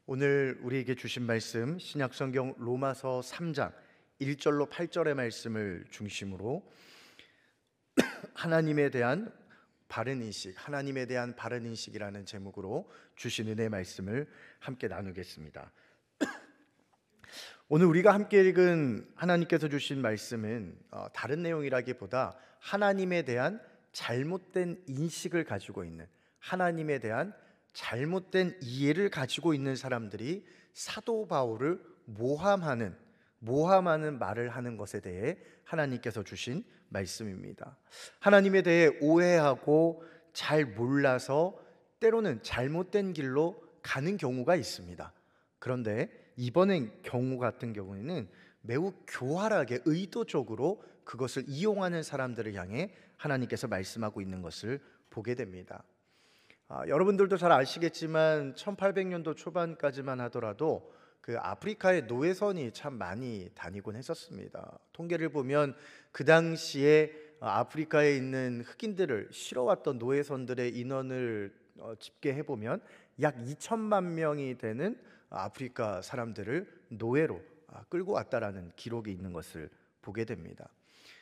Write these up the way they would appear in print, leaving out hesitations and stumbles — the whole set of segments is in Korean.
오늘 우리에게 주신 말씀 신약성경 로마서 3장 1절로 8절의 말씀을 중심으로 하나님에 대한 바른 인식, 하나님에 대한 바른 인식이라는 제목으로 주신 은혜의 말씀을 함께 나누겠습니다. 오늘 우리가 함께 읽은 하나님께서 주신 말씀은 다른 내용이라기보다 하나님에 대한 잘못된 인식을 가지고 있는, 하나님에 대한 잘못된 이해를 가지고 있는 사람들이 사도 바울을 모함하는 말을 하는 것에 대해 하나님께서 주신 말씀입니다. 하나님에 대해 오해하고 잘 몰라서 때로는 잘못된 길로 가는 경우가 있습니다. 그런데 이번엔 경우 같은 경우에는 매우 교활하게 의도적으로 그것을 이용하는 사람들을 향해 하나님께서 말씀하고 있는 것을 보게 됩니다. 여러분들도 잘 아시겠지만 1800년도 초반까지만 하더라도 그 아프리카의 노예선이 참 많이 다니곤 했었습니다. 통계를 보면 그 당시에 아프리카에 있는 흑인들을 실어왔던 노예선들의 인원을 집계해 보면 약 2천만 명이 되는 아프리카 사람들을 노예로 끌고 왔다라는 기록이 있는 것을 보게 됩니다.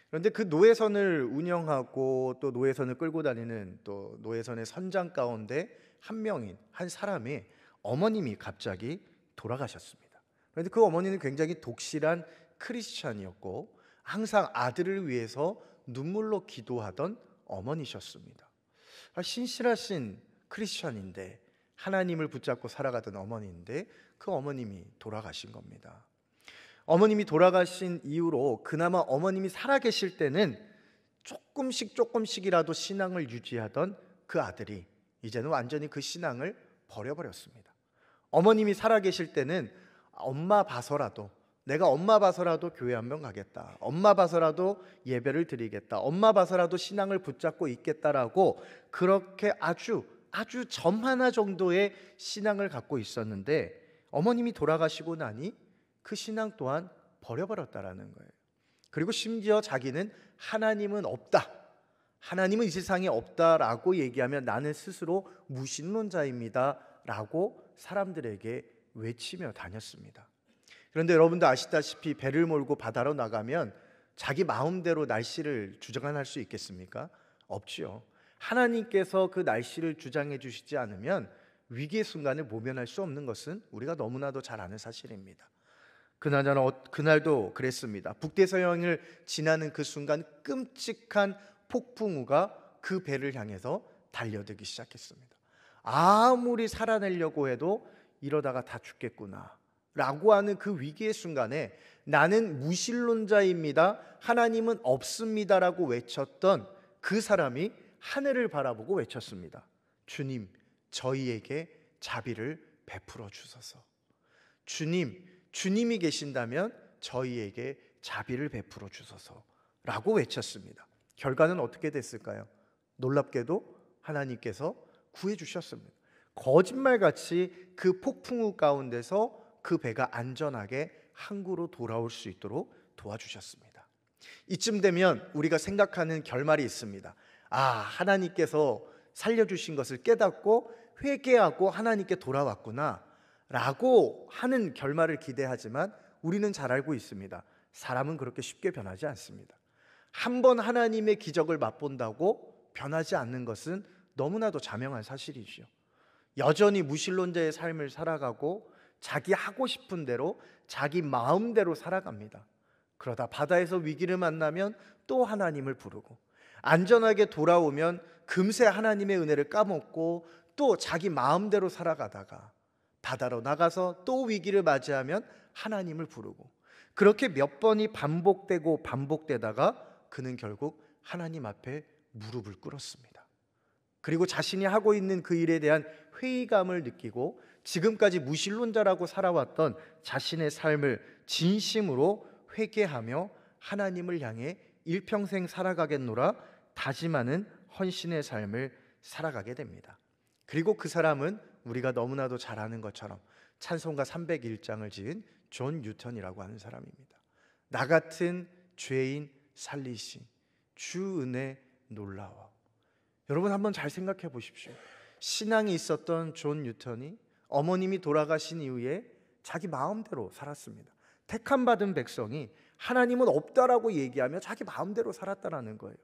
그런데 그 노예선을 운영하고 또 노예선을 끌고 다니는 또 노예선의 선장 가운데 한 사람의 어머님이 갑자기 돌아가셨습니다. 그런데 그 어머니는 굉장히 독실한 크리스찬이었고 항상 아들을 위해서 눈물로 기도하던 어머니셨습니다. 신실하신 크리스찬인데 하나님을 붙잡고 살아가던 어머니인데 그 어머님이 돌아가신 겁니다. 어머님이 돌아가신 이후로 그나마 어머님이 살아계실 때는 조금씩이라도 신앙을 유지하던 그 아들이 이제는 완전히 그 신앙을 버려버렸습니다. 어머님이 살아계실 때는 내가 엄마 봐서라도 교회 한번 가겠다, 엄마 봐서라도 예배를 드리겠다, 엄마 봐서라도 신앙을 붙잡고 있겠다라고 그렇게 아주 점 하나 정도의 신앙을 갖고 있었는데 어머님이 돌아가시고 나니 그 신앙 또한 버려버렸다라는 거예요. 그리고 심지어 자기는 하나님은 없다, 하나님은 이 세상에 없다라고 얘기하면 나는 스스로 무신론자입니다 라고 사람들에게 외치며 다녔습니다. 그런데 여러분도 아시다시피 배를 몰고 바다로 나가면 자기 마음대로 날씨를 주장할 수 있겠습니까? 없지요. 하나님께서 그 날씨를 주장해 주시지 않으면 위기의 순간을 모면할 수 없는 것은 우리가 너무나도 잘 아는 사실입니다. 그날도 그랬습니다. 북대서양을 지나는 그 순간 끔찍한 폭풍우가 그 배를 향해서 달려들기 시작했습니다. 아무리 살아내려고 해도 이러다가 다 죽겠구나 라고 하는 그 위기의 순간에 나는 무신론자입니다, 하나님은 없습니다 라고 외쳤던 그 사람이 하늘을 바라보고 외쳤습니다. 주님, 저희에게 자비를 베풀어 주소서. 주님이 계신다면 저희에게 자비를 베풀어 주소서라고 외쳤습니다. 결과는 어떻게 됐을까요? 놀랍게도 하나님께서 구해 주셨습니다. 거짓말같이 그 폭풍우 가운데서 그 배가 안전하게 항구로 돌아올 수 있도록 도와주셨습니다. 이쯤 되면 우리가 생각하는 결말이 있습니다. 하나님께서 살려주신 것을 깨닫고 회개하고 하나님께 돌아왔구나 라고 하는 결말을 기대하지만 우리는 잘 알고 있습니다. 사람은 그렇게 쉽게 변하지 않습니다. 한번 하나님의 기적을 맛본다고 변하지 않는 것은 너무나도 자명한 사실이죠. 여전히 무신론자의 삶을 살아가고 자기 하고 싶은 대로 자기 마음대로 살아갑니다. 그러다 바다에서 위기를 만나면 또 하나님을 부르고 안전하게 돌아오면 금세 하나님의 은혜를 까먹고 또 자기 마음대로 살아가다가 바다로 나가서 또 위기를 맞이하면 하나님을 부르고 그렇게 몇 번이 반복되다가 그는 결국 하나님 앞에 무릎을 꿇었습니다. 그리고 자신이 하고 있는 그 일에 대한 회의감을 느끼고 지금까지 무신론자라고 살아왔던 자신의 삶을 진심으로 회개하며 하나님을 향해 일평생 살아가겠노라 다짐하는 헌신의 삶을 살아가게 됩니다. 그리고 그 사람은 우리가 너무나도 잘 아는 것처럼 찬송가 301장을 지은 존 뉴턴이라고 하는 사람입니다. 나 같은 죄인 살리신 주 은혜 놀라워. 여러분 한번 잘 생각해 보십시오. 신앙이 있었던 존 뉴턴이 어머님이 돌아가신 이후에 자기 마음대로 살았습니다. 택함받은 백성이 하나님은 없다라고 얘기하며 자기 마음대로 살았다라는 거예요.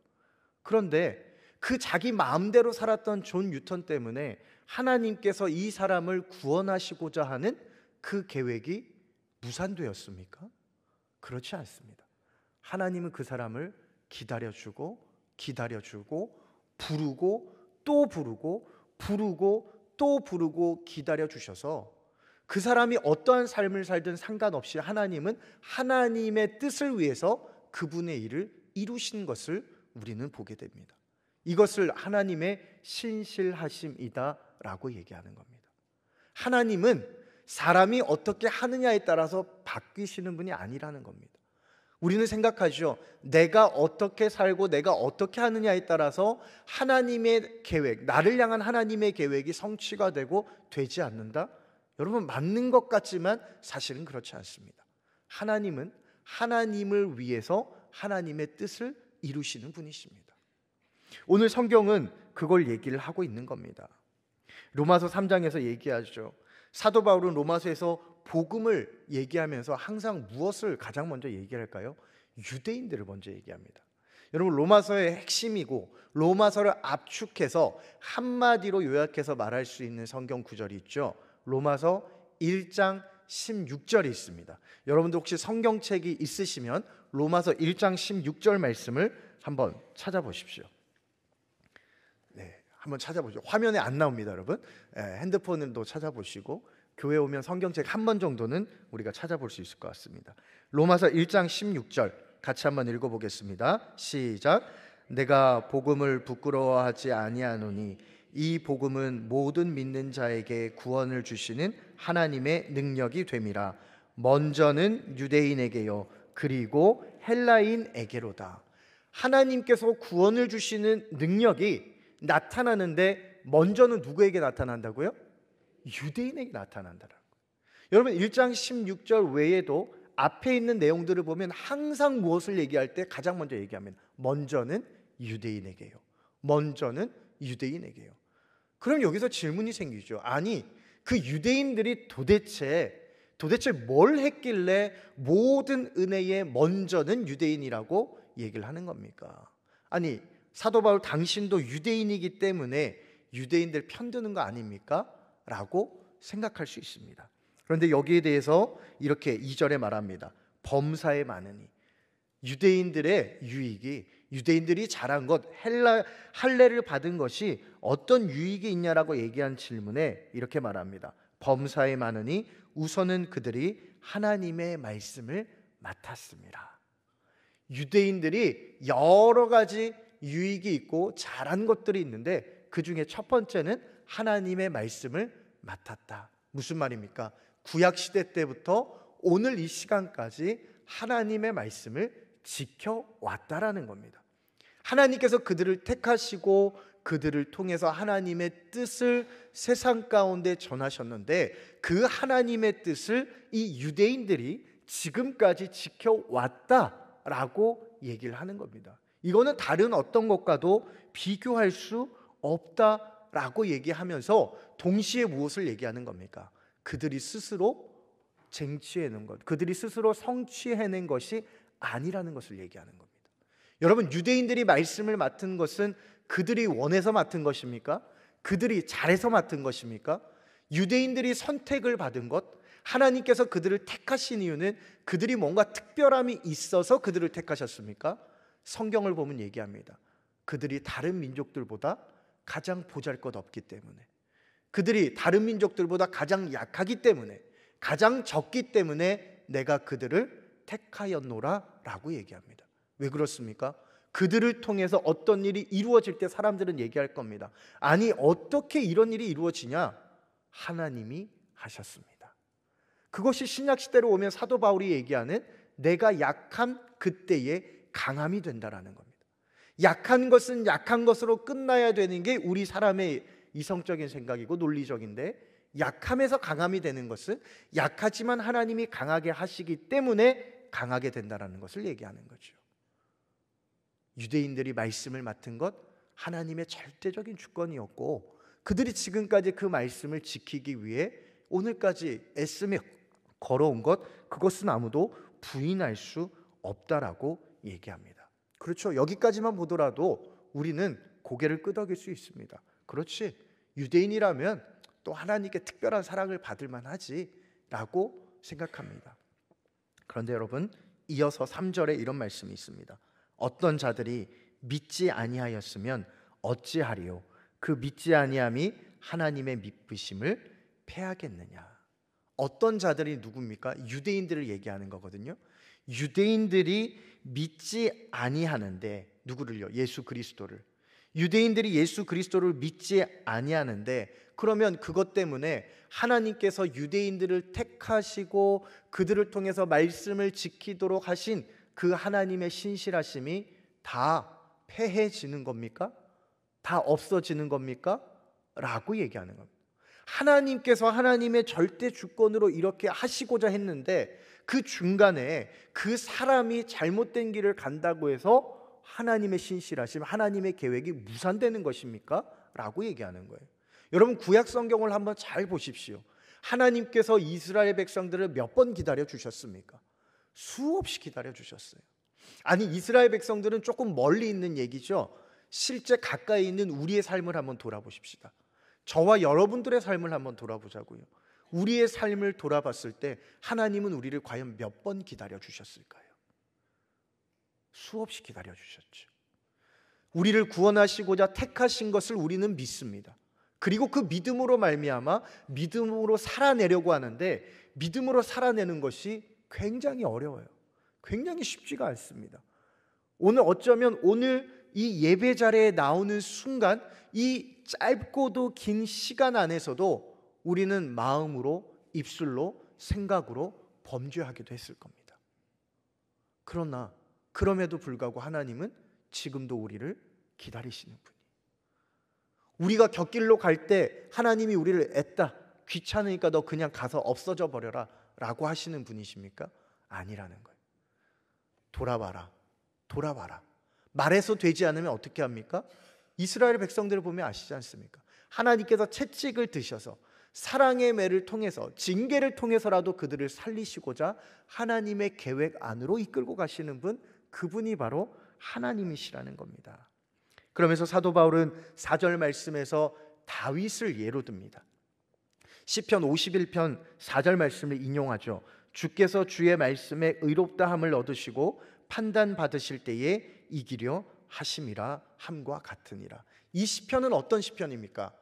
그런데 그 자기 마음대로 살았던 존 뉴턴 때문에 하나님께서 이 사람을 구원하시고자 하는 그 계획이 무산되었습니까? 그렇지 않습니다. 하나님은 그 사람을 기다려주고 부르고 또 부르고 또 부르고 기다려주셔서 그 사람이 어떠한 삶을 살든 상관없이 하나님은 하나님의 뜻을 위해서 그분의 일을 이루신 것을 우리는 보게 됩니다. 이것을 하나님의 신실하심이다 라고 얘기하는 겁니다. 하나님은 사람이 어떻게 하느냐에 따라서 바뀌시는 분이 아니라는 겁니다. 우리는 생각하죠. 내가 어떻게 살고 내가 어떻게 하느냐에 따라서 하나님의 계획, 나를 향한 하나님의 계획이 성취가 되고 되지 않는다? 여러분, 맞는 것 같지만 사실은 그렇지 않습니다. 하나님은 하나님을 위해서 하나님의 뜻을 이루시는 분이십니다. 오늘 성경은 그걸 얘기를 하고 있는 겁니다. 로마서 3장에서 얘기하죠. 사도 바울은 로마서에서 복음을 얘기하면서 항상 무엇을 가장 먼저 얘기할까요? 유대인들을 먼저 얘기합니다. 여러분, 로마서의 핵심이고 로마서를 압축해서 한마디로 요약해서 말할 수 있는 성경 구절이 있죠. 로마서 1장 16절이 있습니다. 여러분들 혹시 성경책이 있으시면 로마서 1장 16절 말씀을 한번 찾아보십시오. 네, 한번 찾아보죠. 화면에 안 나옵니다, 여러분. 핸드폰으로 찾아보시고 교회 오면 성경책 한 번 정도는 우리가 찾아볼 수 있을 것 같습니다. 로마서 1장 16절 같이 한번 읽어보겠습니다. 시작. 내가 복음을 부끄러워하지 아니하노니 이 복음은 모든 믿는 자에게 구원을 주시는 하나님의 능력이 됨이라. 먼저는 유대인에게요 그리고 헬라인에게로다. 하나님께서 구원을 주시는 능력이 나타나는데 먼저는 누구에게 나타난다고요? 유대인에게 나타난다라는 거예요. 여러분, 1장 16절 외에도 앞에 있는 내용들을 보면 항상 무엇을 얘기할 때 가장 먼저 얘기합니다. 먼저는 유대인에게요. 먼저는 유대인에게요. 그럼 여기서 질문이 생기죠. 아니, 그 유대인들이 도대체 뭘 했길래 모든 은혜의 먼저는 유대인이라고 얘기를 하는 겁니까? 아니, 사도 바울 당신도 유대인이기 때문에 유대인들 편드는 거 아닙니까? 라고 생각할 수 있습니다. 그런데 여기에 대해서 이렇게 2절에 말합니다. 범사에 많으니. 유대인들의 유익이, 유대인들이 잘한 것, 할례를 받은 것이 어떤 유익이 있냐라고 얘기한 질문에 이렇게 말합니다. 범사에 많으니 우선은 그들이 하나님의 말씀을 맡았습니다. 유대인들이 여러 가지 유익이 있고 잘한 것들이 있는데 그 중에 첫 번째는 하나님의 말씀을 맡았다. 무슨 말입니까? 구약시대 때부터 오늘 이 시간까지 하나님의 말씀을 지켜왔다라는 겁니다. 하나님께서 그들을 택하시고 그들을 통해서 하나님의 뜻을 세상 가운데 전하셨는데 그 하나님의 뜻을 이 유대인들이 지금까지 지켜왔다라고 얘기를 하는 겁니다. 이거는 다른 어떤 것과도 비교할 수 없다라고 얘기하면서 동시에 무엇을 얘기하는 겁니까? 그들이 스스로 쟁취해낸 것, 그들이 스스로 성취해낸 것이 아니라는 것을 얘기하는 겁니다. 여러분, 유대인들이 말씀을 맡은 것은 그들이 원해서 맡은 것입니까? 그들이 잘해서 맡은 것입니까? 유대인들이 선택을 받은 것, 하나님께서 그들을 택하신 이유는 그들이 뭔가 특별함이 있어서 그들을 택하셨습니까? 성경을 보면 얘기합니다. 그들이 다른 민족들보다 가장 보잘것없기 때문에, 그들이 다른 민족들보다 가장 약하기 때문에, 가장 적기 때문에 내가 그들을 택하였노라 라고 얘기합니다. 왜 그렇습니까? 그들을 통해서 어떤 일이 이루어질 때 사람들은 얘기할 겁니다. 아니, 어떻게 이런 일이 이루어지냐? 하나님이 하셨습니다. 그것이 신약시대로 오면 사도 바울이 얘기하는 내가 약한 그때의 강함이 된다라는 겁니다. 약한 것은 약한 것으로 끝나야 되는 게 우리 사람의 이성적인 생각이고 논리적인데, 약함에서 강함이 되는 것은 약하지만 하나님이 강하게 하시기 때문에 강하게 된다라는 것을 얘기하는 거죠. 유대인들이 말씀을 맡은 것, 하나님의 절대적인 주권이었고 그들이 지금까지 그 말씀을 지키기 위해 오늘까지 애쓰며 걸어온 것, 그것은 아무도 부인할 수 없다라고 얘기합니다. 그렇죠. 여기까지만 보더라도 우리는 고개를 끄덕일 수 있습니다. 그렇지, 유대인이라면 또 하나님께 특별한 사랑을 받을 만하지 라고 생각합니다. 그런데 여러분, 이어서 3절에 이런 말씀이 있습니다. 어떤 자들이 믿지 아니하였으면 어찌하리요? 그 믿지 아니함이 하나님의 미쁘심을 패하겠느냐. 어떤 자들이 누굽니까? 유대인들을 얘기하는 거거든요. 유대인들이 믿지 아니하는데, 누구를요? 예수 그리스도를. 유대인들이 예수 그리스도를 믿지 아니하는데, 그러면 그것 때문에 하나님께서 유대인들을 택하시고 그들을 통해서 말씀을 지키도록 하신 그 하나님의 신실하심이 다 패해지는 겁니까? 다 없어지는 겁니까? 라고 얘기하는 겁니다. 하나님께서 하나님의 절대 주권으로 이렇게 하시고자 했는데 그 중간에 그 사람이 잘못된 길을 간다고 해서 하나님의 신실하심, 하나님의 계획이 무산되는 것입니까? 라고 얘기하는 거예요. 여러분, 구약 성경을 한번 잘 보십시오. 하나님께서 이스라엘 백성들을 몇 번 기다려 주셨습니까? 수없이 기다려 주셨어요. 아니, 이스라엘 백성들은 조금 멀리 있는 얘기죠. 실제 가까이 있는 우리의 삶을 한번 돌아보십시다. 저와 여러분들의 삶을 한번 돌아보자고요. 우리의 삶을 돌아봤을 때 하나님은 우리를 과연 몇 번 기다려 주셨을까요? 수없이 기다려 주셨죠. 우리를 구원하시고자 택하신 것을 우리는 믿습니다. 그리고 그 믿음으로 말미암아 믿음으로 살아내려고 하는데, 믿음으로 살아내는 것이 굉장히 어려워요. 굉장히 쉽지가 않습니다. 오늘 어쩌면 오늘 이 예배 자리에 나오는 순간, 이 짧고도 긴 시간 안에서도 우리는 마음으로, 입술로, 생각으로 범죄하기도 했을 겁니다. 그러나 그럼에도 불구하고 하나님은 지금도 우리를 기다리시는 분이에요. 우리가 곁길로 갈 때 하나님이 우리를 애따, 귀찮으니까 너 그냥 가서 없어져 버려라 라고 하시는 분이십니까? 아니라는 거예요. 돌아봐라, 돌아봐라. 말해서 되지 않으면 어떻게 합니까? 이스라엘 백성들을 보면 아시지 않습니까? 하나님께서 채찍을 드셔서 사랑의 매를 통해서, 징계를 통해서라도 그들을 살리시고자 하나님의 계획 안으로 이끌고 가시는 분, 그분이 바로 하나님이시라는 겁니다. 그러면서 사도 바울은 4절 말씀에서 다윗을 예로 듭니다. 시편 51편 4절 말씀을 인용하죠. 주께서 주의 말씀에 의롭다함을 얻으시고 판단 받으실 때에 이기려 하심이라 함과 같으니라. 이 시편은 어떤 시편입니까?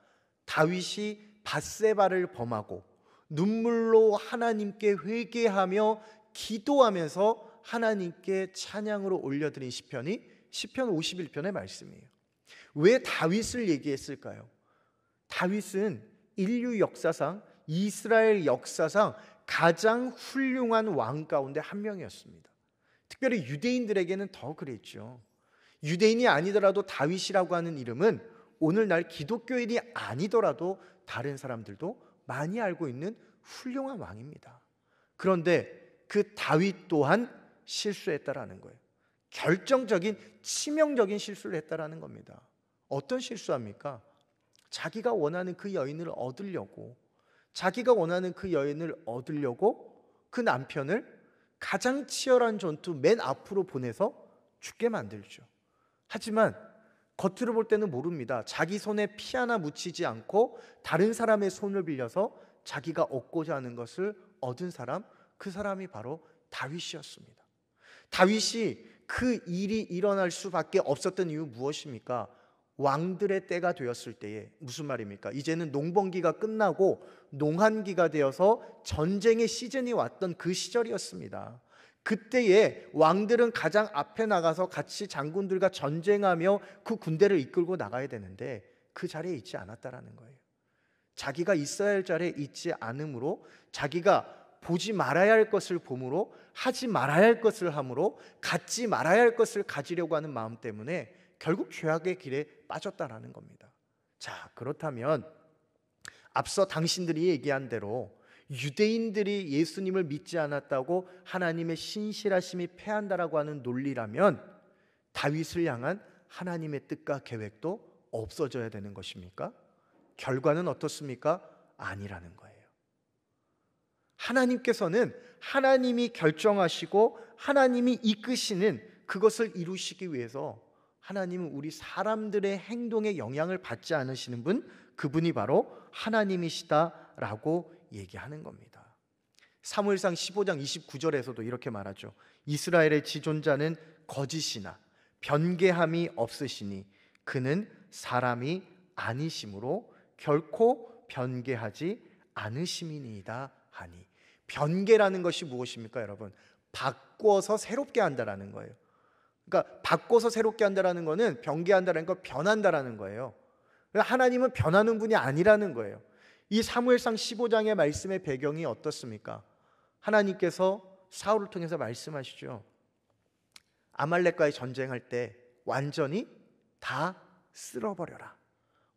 다윗이 밧세바를 범하고 눈물로 하나님께 회개하며 기도하면서 하나님께 찬양으로 올려드린 시편이 시편 51편의 말씀이에요. 왜 다윗을 얘기했을까요? 다윗은 인류 역사상, 이스라엘 역사상 가장 훌륭한 왕 가운데 한 명이었습니다. 특별히 유대인들에게는 더 그랬죠. 유대인이 아니더라도 다윗이라고 하는 이름은 오늘날 기독교인이 아니더라도 다른 사람들도 많이 알고 있는 훌륭한 왕입니다. 그런데 그 다윗 또한 실수했다라는 거예요. 결정적인 치명적인 실수를 했다라는 겁니다. 어떤 실수합니까? 자기가 원하는 그 여인을 얻으려고, 자기가 원하는 그 여인을 얻으려고 그 남편을 가장 치열한 전투 맨 앞으로 보내서 죽게 만들죠. 하지만 겉으로 볼 때는 모릅니다. 자기 손에 피 하나 묻히지 않고 다른 사람의 손을 빌려서 자기가 얻고자 하는 것을 얻은 사람, 그 사람이 바로 다윗이었습니다. 다윗이 그 일이 일어날 수밖에 없었던 이유 무엇입니까? 왕들의 때가 되었을 때에, 무슨 말입니까? 이제는 농번기가 끝나고 농한기가 되어서 전쟁의 시즌이 왔던 그 시절이었습니다. 그때에 왕들은 가장 앞에 나가서 같이 장군들과 전쟁하며 그 군대를 이끌고 나가야 되는데 그 자리에 있지 않았다라는 거예요. 자기가 있어야 할 자리에 있지 않으므로, 자기가 보지 말아야 할 것을 봄으로, 하지 말아야 할 것을 함으로, 갖지 말아야 할 것을 가지려고 하는 마음 때문에 결국 죄악의 길에 빠졌다라는 겁니다. 자, 그렇다면 앞서 당신들이 얘기한 대로 유대인들이 예수님을 믿지 않았다고 하나님의 신실하심이 패한다라고 하는 논리라면 다윗을 향한 하나님의 뜻과 계획도 없어져야 되는 것입니까? 결과는 어떻습니까? 아니라는 거예요. 하나님께서는 하나님이 결정하시고 하나님이 이끄시는 그것을 이루시기 위해서 하나님은 우리 사람들의 행동에 영향을 받지 않으시는 분, 그분이 바로 하나님이시다라고 얘기하는 겁니다. 사무엘상 15장 29절에서도 이렇게 말하죠. 이스라엘의 지존자는 거짓이나 변개함이 없으시니 그는 사람이 아니심으로 결코 변개하지 않으심이니이다 하니. 변개라는 것이 무엇입니까, 여러분? 바꿔서 새롭게 한다라는 거예요. 그러니까 바꿔서 새롭게 한다라는 거는 변개한다라는 건 변한다라는 거예요. 하나님은 변하는 분이 아니라는 거예요. 이 사무엘상 15장의 말씀의 배경이 어떻습니까? 하나님께서 사울을 통해서 말씀하시죠. 아말렉과의 전쟁할 때 완전히 다 쓸어버려라,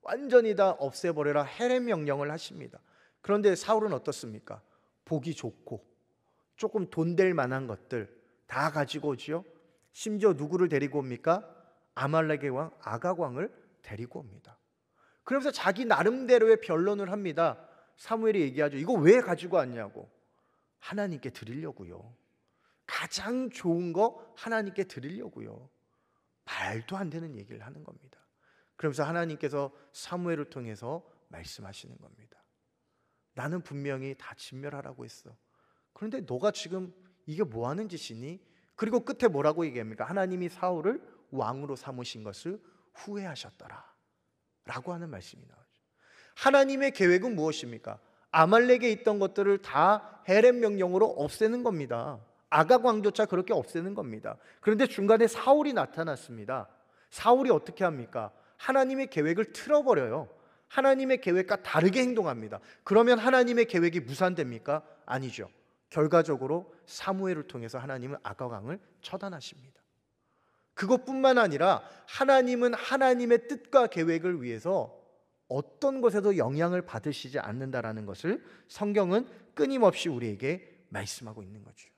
완전히 다 없애버려라, 해렘 명령을 하십니다. 그런데 사울은 어떻습니까? 보기 좋고 조금 돈 될 만한 것들 다 가지고 오지요. 심지어 누구를 데리고 옵니까? 아말렉의 왕 아각 왕을 데리고 옵니다. 그러면서 자기 나름대로의 변론을 합니다. 사무엘이 얘기하죠. 이거 왜 가지고 왔냐고. 하나님께 드리려고요. 가장 좋은 거 하나님께 드리려고요. 말도 안 되는 얘기를 하는 겁니다. 그러면서 하나님께서 사무엘을 통해서 말씀하시는 겁니다. 나는 분명히 다 진멸하라고 했어. 그런데 너가 지금 이게 뭐 하는 짓이니? 그리고 끝에 뭐라고 얘기합니까? 하나님이 사울을 왕으로 삼으신 것을 후회하셨더라 라고 하는 말씀이 나오죠. 하나님의 계획은 무엇입니까? 아말렉에 있던 것들을 다 헤렘 명령으로 없애는 겁니다. 아각 왕조차 그렇게 없애는 겁니다. 그런데 중간에 사울이 나타났습니다. 사울이 어떻게 합니까? 하나님의 계획을 틀어버려요. 하나님의 계획과 다르게 행동합니다. 그러면 하나님의 계획이 무산됩니까? 아니죠. 결과적으로 사무엘을 통해서 하나님은 아각 왕을 처단하십니다. 그것뿐만 아니라 하나님은 하나님의 뜻과 계획을 위해서 어떤 것에도 영향을 받으시지 않는다라는 것을 성경은 끊임없이 우리에게 말씀하고 있는 거죠.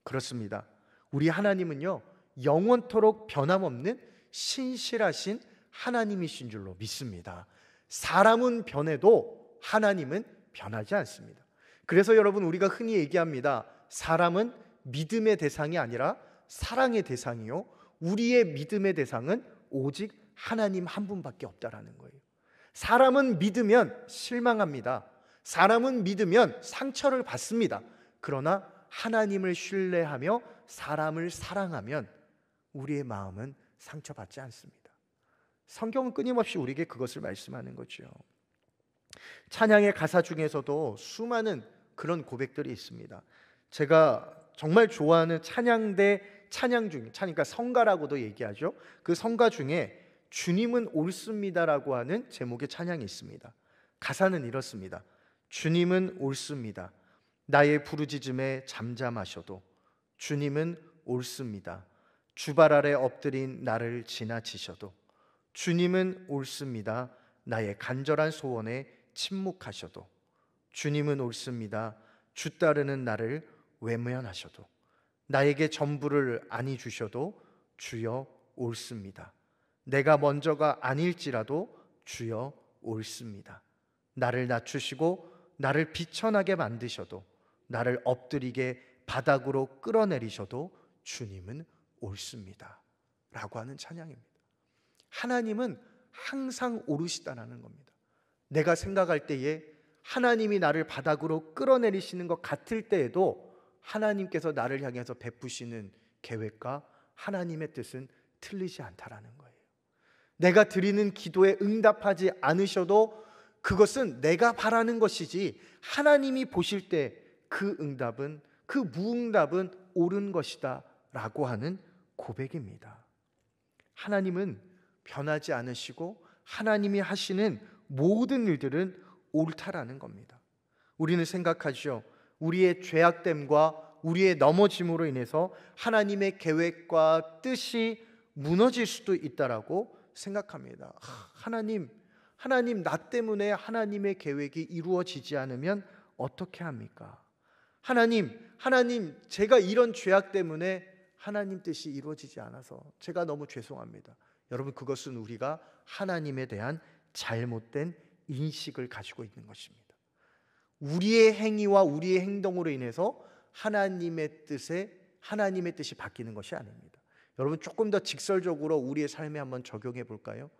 그렇습니다. 우리 하나님은요, 영원토록 변함없는 신실하신 하나님이신 줄로 믿습니다. 사람은 변해도 하나님은 변하지 않습니다. 그래서 여러분, 우리가 흔히 얘기합니다. 사람은 믿음의 대상이 아니라 사랑의 대상이요, 우리의 믿음의 대상은 오직 하나님 한 분밖에 없다라는 거예요. 사람은 믿으면 실망합니다. 사람은 믿으면 상처를 받습니다. 그러나 하나님을 신뢰하며 사람을 사랑하면 우리의 마음은 상처받지 않습니다. 성경은 끊임없이 우리에게 그것을 말씀하는 거죠. 찬양의 가사 중에서도 수많은 그런 고백들이 있습니다. 제가 정말 좋아하는 찬양대 찬양 중에, 그러니까 성가라고도 얘기하죠. 그 성가 중에 주님은 옳습니다라고 하는 제목의 찬양이 있습니다. 가사는 이렇습니다. 주님은 옳습니다. 나의 부르짖음에 잠잠하셔도 주님은 옳습니다. 주발 아래 엎드린 나를 지나치셔도 주님은 옳습니다. 나의 간절한 소원에 침묵하셔도 주님은 옳습니다. 주 따르는 나를 외면하셔도 나에게 전부를 아니 주셔도 주여 옳습니다. 내가 먼저가 아닐지라도 주여 옳습니다. 나를 낮추시고 나를 비천하게 만드셔도 나를 엎드리게 바닥으로 끌어내리셔도 주님은 옳습니다 라고 하는 찬양입니다. 하나님은 항상 옳으시다라는 겁니다. 내가 생각할 때에 하나님이 나를 바닥으로 끌어내리시는 것 같을 때에도 하나님께서 나를 향해서 베푸시는 계획과 하나님의 뜻은 틀리지 않다라는 거예요. 내가 드리는 기도에 응답하지 않으셔도 그것은 내가 바라는 것이지 하나님이 보실 때 그 응답은, 그 무응답은 옳은 것이다 라고 하는 고백입니다. 하나님은 변하지 않으시고 하나님이 하시는 모든 일들은 옳다라는 겁니다. 우리는 생각하죠. 우리의 죄악됨과 우리의 넘어짐으로 인해서 하나님의 계획과 뜻이 무너질 수도 있다라고 생각합니다. 하나님 나 때문에 하나님의 계획이 이루어지지 않으면 어떻게 합니까? 하나님 제가 이런 죄악 때문에 하나님 뜻이 이루어지지 않아서 제가 너무 죄송합니다. 여러분, 그것은 우리가 하나님에 대한 잘못된 인식을 가지고 있는 것입니다. 우리의 행위와 우리의 행동으로 인해서 하나님의 뜻이 바뀌는 것이 아닙니다. 여러분, 조금 더 직설적으로 우리의 삶에 한번 적용해 볼까요?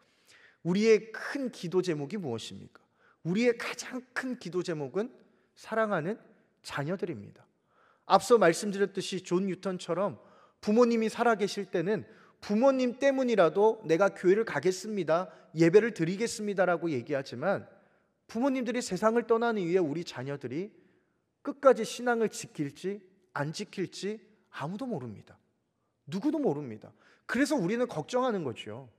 우리의 큰 기도 제목이 무엇입니까? 우리의 가장 큰 기도 제목은 사랑하는 자녀들입니다. 앞서 말씀드렸듯이 존 뉴턴처럼 부모님이 살아계실 때는 부모님 때문이라도 내가 교회를 가겠습니다, 예배를 드리겠습니다라고 얘기하지만 부모님들이 세상을 떠난 이후에 우리 자녀들이 끝까지 신앙을 지킬지 안 지킬지 아무도 모릅니다. 누구도 모릅니다. 그래서 우리는 걱정하는 거죠.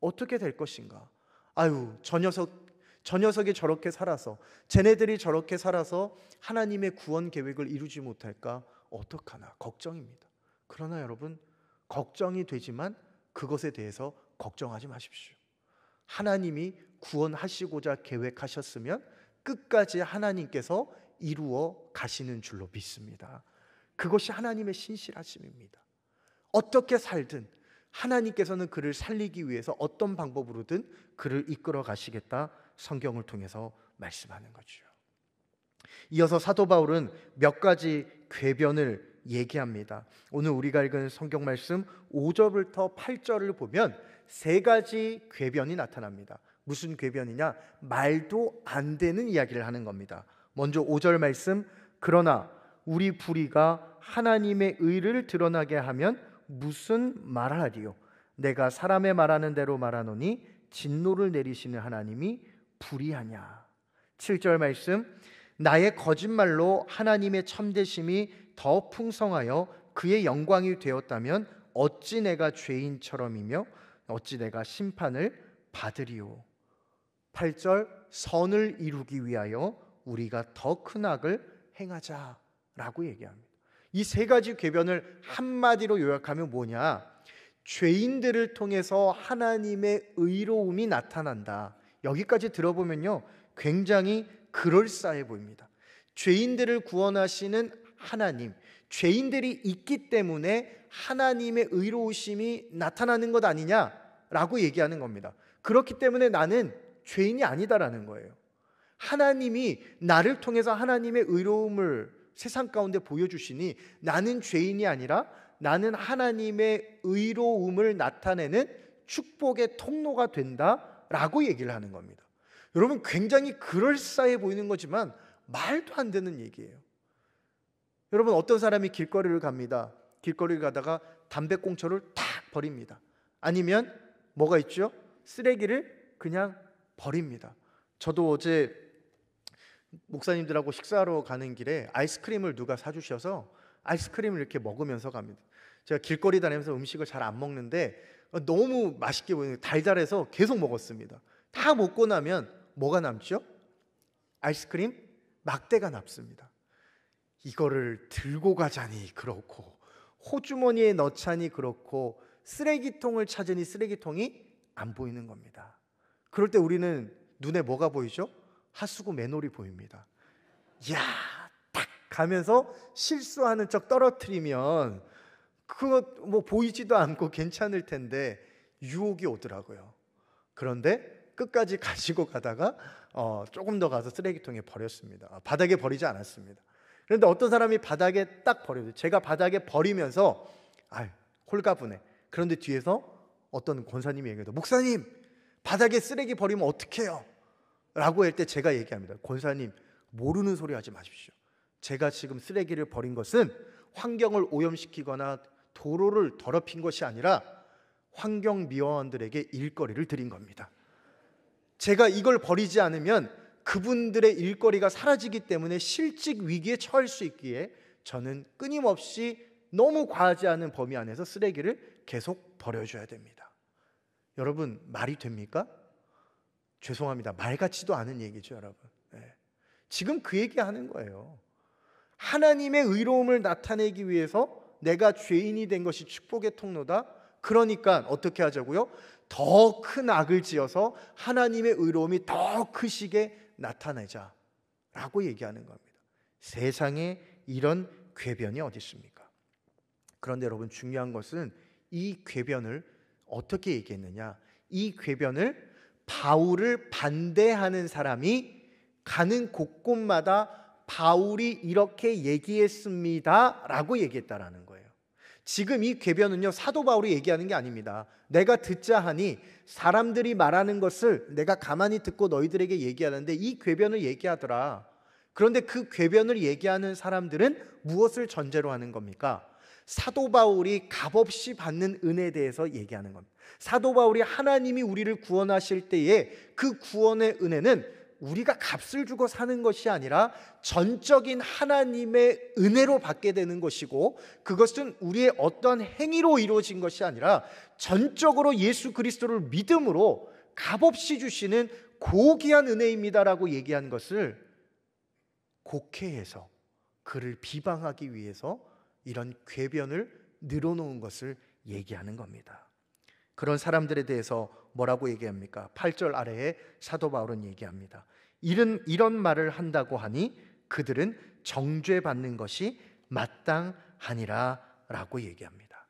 어떻게 될 것인가? 아유, 저 녀석이 저렇게 살아서, 쟤네들이 저렇게 살아서 하나님의 구원 계획을 이루지 못할까? 어떡하나? 걱정입니다. 그러나 여러분, 걱정이 되지만 그것에 대해서 걱정하지 마십시오. 하나님이 구원하시고자 계획하셨으면 끝까지 하나님께서 이루어 가시는 줄로 믿습니다. 그것이 하나님의 신실하심입니다. 어떻게 살든 하나님께서는 그를 살리기 위해서 어떤 방법으로든 그를 이끌어 가시겠다, 성경을 통해서 말씀하는 거죠. 이어서 사도 바울은 몇 가지 궤변을 얘기합니다. 오늘 우리가 읽은 성경 말씀 5절부터 8절을 보면 세 가지 궤변이 나타납니다. 무슨 궤변이냐? 말도 안 되는 이야기를 하는 겁니다. 먼저 5절 말씀, 그러나 우리 불의가 하나님의 의를 드러나게 하면 무슨 말하리요? 내가 사람의 말하는 대로 말하노니 진노를 내리시는 하나님이 불의하냐? 7절 말씀, 나의 거짓말로 하나님의 참되심이 더 풍성하여 그의 영광이 되었다면 어찌 내가 죄인처럼이며 어찌 내가 심판을 받으리요? 8절, 선을 이루기 위하여 우리가 더 큰 악을 행하자라고 얘기합니다. 이 세 가지 궤변을 한마디로 요약하면 뭐냐? 죄인들을 통해서 하나님의 의로움이 나타난다. 여기까지 들어보면요, 굉장히 그럴싸해 보입니다. 죄인들을 구원하시는 하나님, 죄인들이 있기 때문에 하나님의 의로우심이 나타나는 것 아니냐라고 얘기하는 겁니다. 그렇기 때문에 나는 죄인이 아니다라는 거예요. 하나님이 나를 통해서 하나님의 의로움을 세상 가운데 보여주시니 나는 죄인이 아니라 나는 하나님의 의로움을 나타내는 축복의 통로가 된다라고 얘기를 하는 겁니다. 여러분, 굉장히 그럴싸해 보이는 거지만 말도 안 되는 얘기예요. 여러분, 어떤 사람이 길거리를 갑니다. 길거리를 가다가 담배꽁초를 탁 버립니다. 아니면 뭐가 있죠? 쓰레기를 그냥 버립니다. 저도 어제 목사님들하고 식사하러 가는 길에 아이스크림을 누가 사주셔서 아이스크림을 이렇게 먹으면서 갑니다. 제가 길거리 다니면서 음식을 잘 안 먹는데 너무 맛있게 보이는, 달달해서 계속 먹었습니다. 다 먹고 나면 뭐가 남죠? 아이스크림 막대가 남습니다. 이거를 들고 가자니 그렇고, 호주머니에 넣자니 그렇고, 쓰레기통을 찾으니 쓰레기통이 안 보이는 겁니다. 그럴 때 우리는 눈에 뭐가 보이죠? 하수구 맨홀이 보입니다. 이야, 딱 가면서 실수하는 척 떨어뜨리면 그거 뭐 보이지도 않고 괜찮을 텐데 유혹이 오더라고요. 그런데 끝까지 가지고 가다가 조금 더 가서 쓰레기통에 버렸습니다. 바닥에 버리지 않았습니다. 그런데 어떤 사람이 바닥에 딱 버려요. 제가 바닥에 버리면서 홀가분해. 그런데 뒤에서 어떤 권사님이 얘기해요. 목사님, 바닥에 쓰레기 버리면 어떡해요? 라고 할 때 제가 얘기합니다. 권사님, 모르는 소리 하지 마십시오. 제가 지금 쓰레기를 버린 것은 환경을 오염시키거나 도로를 더럽힌 것이 아니라 환경미화원들에게 일거리를 드린 겁니다. 제가 이걸 버리지 않으면 그분들의 일거리가 사라지기 때문에 실직 위기에 처할 수 있기에 저는 끊임없이 너무 과하지 않은 범위 안에서 쓰레기를 계속 버려줘야 됩니다. 여러분, 말이 됩니까? 죄송합니다. 말 같지도 않은 얘기죠, 여러분. 네. 지금 그 얘기하는 거예요. 하나님의 의로움을 나타내기 위해서 내가 죄인이 된 것이 축복의 통로다. 그러니까 어떻게 하자고요? 더 큰 악을 지어서 하나님의 의로움이 더 크시게 나타내자라고 얘기하는 겁니다. 세상에 이런 궤변이 어디 있습니까? 그런데 여러분, 중요한 것은 이 궤변을 어떻게 얘기했느냐? 이 궤변을 바울을 반대하는 사람이 가는 곳곳마다 바울이 이렇게 얘기했습니다 라고 얘기했다라는 거예요. 지금 이 궤변은요, 사도 바울이 얘기하는 게 아닙니다. 내가 듣자 하니 사람들이 말하는 것을 내가 가만히 듣고 너희들에게 얘기하는데 이 궤변을 얘기하더라. 그런데 그 궤변을 얘기하는 사람들은 무엇을 전제로 하는 겁니까? 사도 바울이 값없이 받는 은혜에 대해서 얘기하는 겁니다. 사도 바울이 하나님이 우리를 구원하실 때에 그 구원의 은혜는 우리가 값을 주고 사는 것이 아니라 전적인 하나님의 은혜로 받게 되는 것이고, 그것은 우리의 어떤 행위로 이루어진 것이 아니라 전적으로 예수 그리스도를 믿음으로 값없이 주시는 고귀한 은혜입니다라고 얘기한 것을 곡해해서 그를 비방하기 위해서 이런 궤변을 늘어놓은 것을 얘기하는 겁니다. 그런 사람들에 대해서 뭐라고 얘기합니까? 8절 아래에 사도 바울은 얘기합니다. 이런 말을 한다고 하니 그들은 정죄받는 것이 마땅하니라 라고 얘기합니다.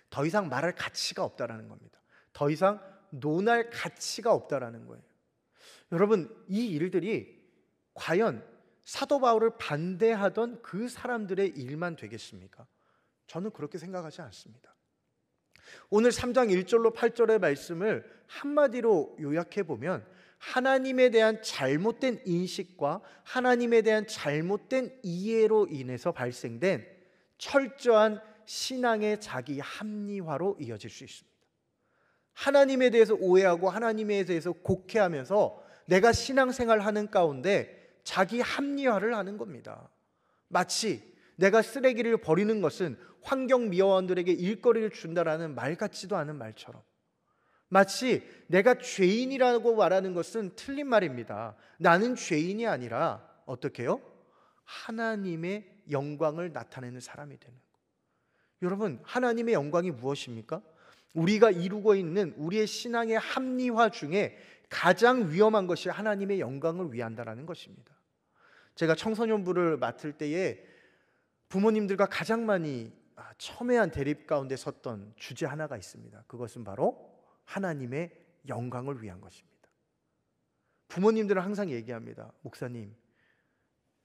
더 이상 말할 가치가 없다라는 겁니다. 더 이상 논할 가치가 없다라는 거예요. 여러분, 이 일들이 과연 사도 바울을 반대하던 그 사람들의 일만 되겠습니까? 저는 그렇게 생각하지 않습니다. 오늘 3장 1절로 8절의 말씀을 한마디로 요약해 보면, 하나님에 대한 잘못된 인식과 하나님에 대한 잘못된 이해로 인해서 발생된 철저한 신앙의 자기 합리화로 이어질 수 있습니다. 하나님에 대해서 오해하고 하나님에 대해서 곡해하면서 내가 신앙생활하는 가운데 자기 합리화를 하는 겁니다. 마치 내가 쓰레기를 버리는 것은 환경미화원들에게 일거리를 준다라는 말 같지도 않은 말처럼, 마치 내가 죄인이라고 말하는 것은 틀린 말입니다. 나는 죄인이 아니라 어떻게 해요? 하나님의 영광을 나타내는 사람이 되는 거예요. 여러분, 하나님의 영광이 무엇입니까? 우리가 이루고 있는 우리의 신앙의 합리화 중에 가장 위험한 것이 하나님의 영광을 위한다라는 것입니다. 제가 청소년부를 맡을 때에 부모님들과 가장 많이 첨예한 대립 가운데 섰던 주제 하나가 있습니다. 그것은 바로 하나님의 영광을 위한 것입니다. 부모님들은 항상 얘기합니다. 목사님,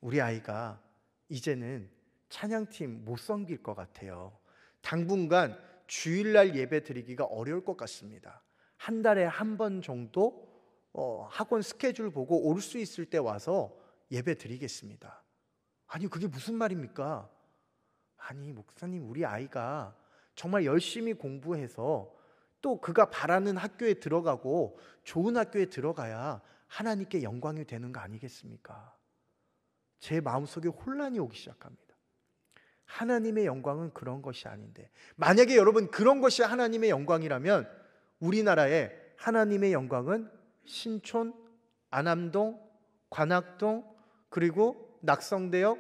우리 아이가 이제는 찬양팀 못 섬길 것 같아요. 당분간 주일날 예배 드리기가 어려울 것 같습니다. 한 달에 한 번 정도 학원 스케줄 보고 올 수 있을 때 와서 예배 드리겠습니다. 아니, 그게 무슨 말입니까? 아니, 목사님, 우리 아이가 정말 열심히 공부해서 또 그가 바라는 학교에 들어가고 좋은 학교에 들어가야 하나님께 영광이 되는 거 아니겠습니까? 제 마음속에 혼란이 오기 시작합니다. 하나님의 영광은 그런 것이 아닌데, 만약에 여러분 그런 것이 하나님의 영광이라면 우리나라의 하나님의 영광은 신촌, 안암동, 관악동, 그리고 낙성대역,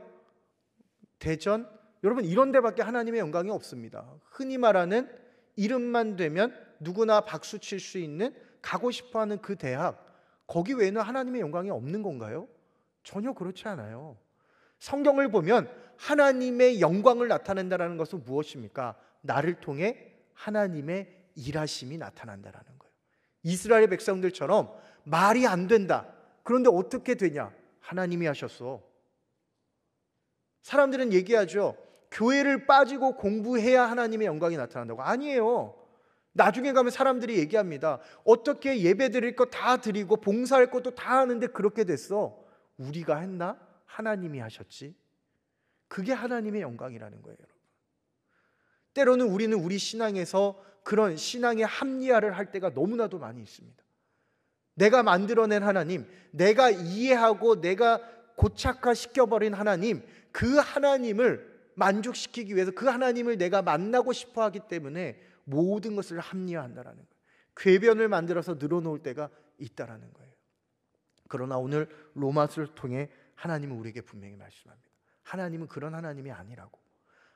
대전, 여러분 이런 데밖에 하나님의 영광이 없습니다. 흔히 말하는 이름만 되면 누구나 박수 칠 수 있는, 가고 싶어하는 그 대학, 거기 외에는 하나님의 영광이 없는 건가요? 전혀 그렇지 않아요. 성경을 보면 하나님의 영광을 나타낸다는 것은 무엇입니까? 나를 통해 하나님의 일하심이 나타난다는 거예요. 이스라엘 백성들처럼 말이 안 된다. 그런데 어떻게 되냐? 하나님이 하셨어. 사람들은 얘기하죠. 교회를 빠지고 공부해야 하나님의 영광이 나타난다고. 아니에요. 나중에 가면 사람들이 얘기합니다. 어떻게 예배 드릴 거 다 드리고 봉사할 것도 다 하는데 그렇게 됐어. 우리가 했나? 하나님이 하셨지. 그게 하나님의 영광이라는 거예요, 여러분. 때로는 우리는 우리 신앙에서 그런 신앙의 합리화를 할 때가 너무나도 많이 있습니다. 내가 만들어낸 하나님, 내가 이해하고 내가 고착화시켜버린 하나님, 그 하나님을 만족시키기 위해서 그 하나님을 내가 만나고 싶어 하기 때문에 모든 것을 합리화한다는 거예요. 궤변을 만들어서 늘어놓을 때가 있다는 거예요. 그러나 오늘 로마서를 통해 하나님은 우리에게 분명히 말씀합니다. 하나님은 그런 하나님이 아니라고.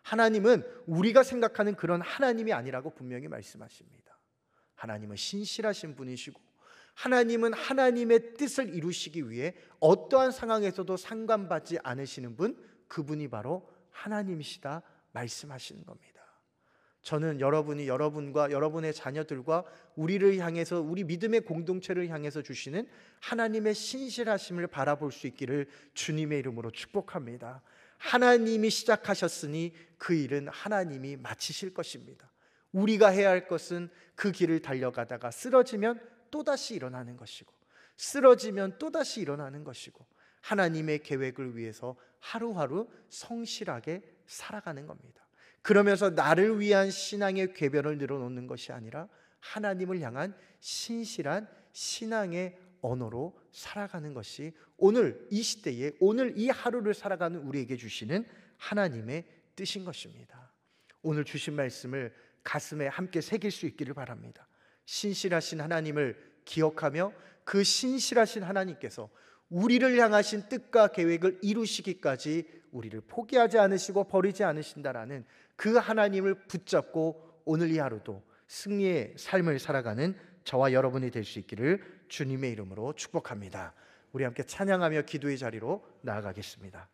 하나님은 우리가 생각하는 그런 하나님이 아니라고 분명히 말씀하십니다. 하나님은 신실하신 분이시고, 하나님은 하나님의 뜻을 이루시기 위해 어떠한 상황에서도 상관받지 않으시는 분, 그분이 바로 하나님이시다 말씀하시는 겁니다. 저는 여러분이 여러분과 여러분의 자녀들과 우리를 향해서, 우리 믿음의 공동체를 향해서 주시는 하나님의 신실하심을 바라볼 수 있기를 주님의 이름으로 축복합니다. 하나님이 시작하셨으니 그 일은 하나님이 마치실 것입니다. 우리가 해야 할 것은 그 길을 달려가다가 쓰러지면 또다시 일어나는 것이고, 쓰러지면 또다시 일어나는 것이고, 하나님의 계획을 위해서 하루하루 성실하게 살아가는 겁니다. 그러면서 나를 위한 신앙의 궤변을 늘어놓는 것이 아니라 하나님을 향한 신실한 신앙의 언어로 살아가는 것이 오늘 이 시대에, 오늘 이 하루를 살아가는 우리에게 주시는 하나님의 뜻인 것입니다. 오늘 주신 말씀을 가슴에 함께 새길 수 있기를 바랍니다. 신실하신 하나님을 기억하며 그 신실하신 하나님께서 우리를 향하신 뜻과 계획을 이루시기까지 우리를 포기하지 않으시고 버리지 않으신다라는 그 하나님을 붙잡고 오늘 이 하루도 승리의 삶을 살아가는 저와 여러분이 될 수 있기를 주님의 이름으로 축복합니다. 우리 함께 찬양하며 기도의 자리로 나아가겠습니다.